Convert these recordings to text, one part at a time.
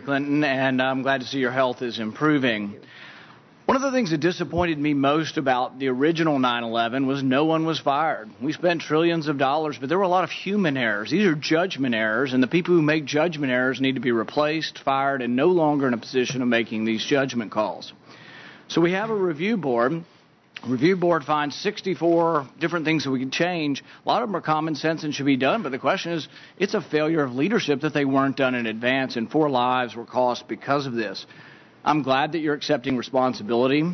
Clinton, and I'm glad to see your health is improving. One of the things that disappointed me most about the original 9/11 was no one was fired. We spent trillions of dollars, but there were a lot of human errors. These are judgment errors, and the people who make judgment errors need to be replaced, fired, and no longer in a position of making these judgment calls. So we have a review board. The review board finds 64 different things that we can change. A lot of them are common sense and should be done, but the question is, it's a failure of leadership that they weren't done in advance, and 4 lives were cost because of this. I'm glad that you're accepting responsibility.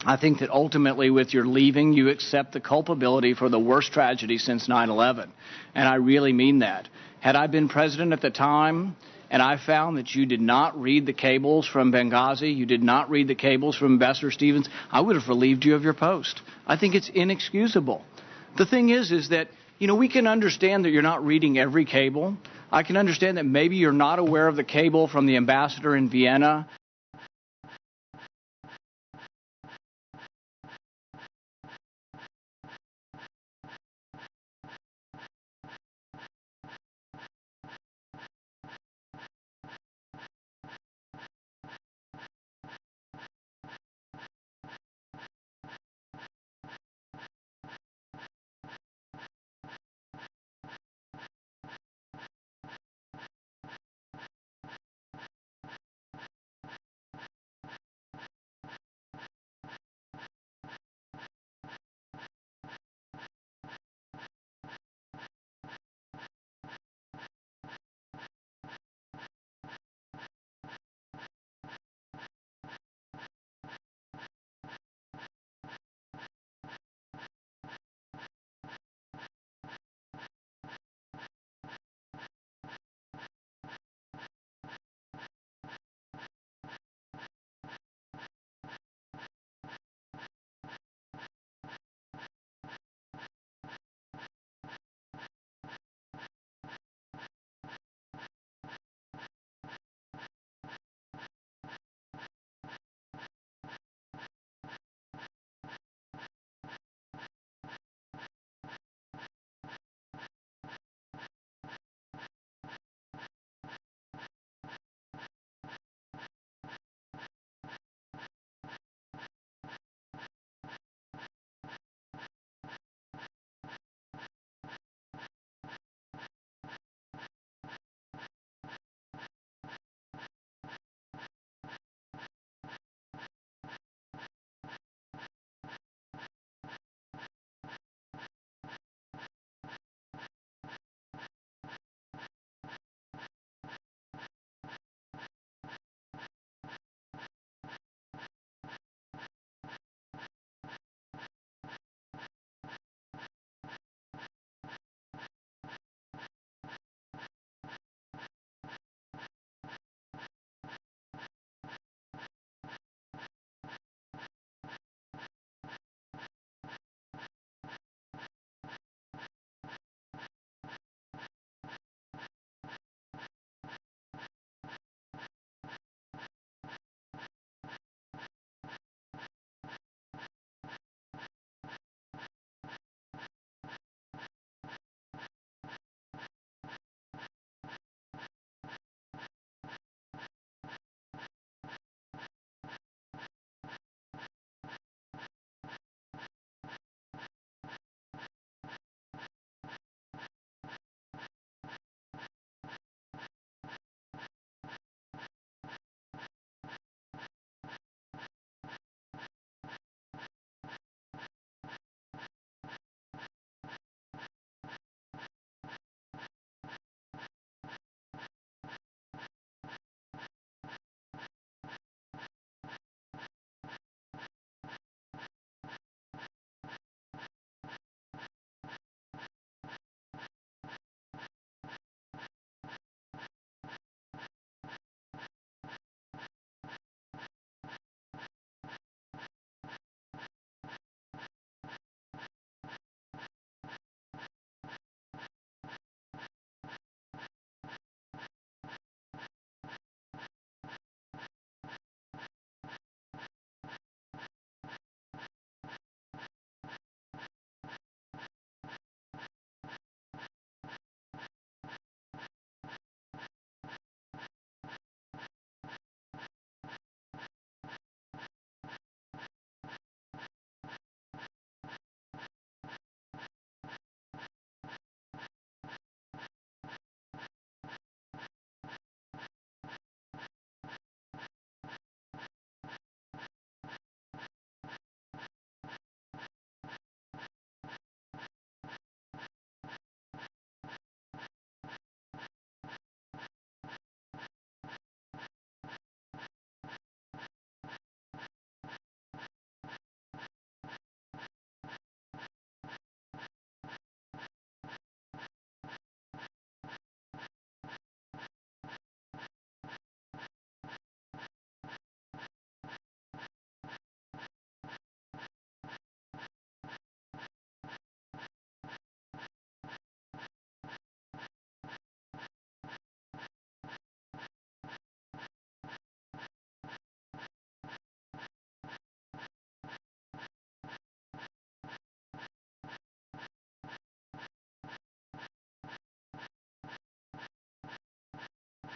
I think that ultimately with your leaving, you accept the culpability for the worst tragedy since 9/11, and I really mean that. Had I been president at the time, and I found that you did not read the cables from Benghazi, you did not read the cables from Ambassador Stevens, I would have relieved you of your post. I think it's inexcusable. The thing is that, we can understand that you're not reading every cable. I can understand that maybe you're not aware of the cable from the ambassador in Vienna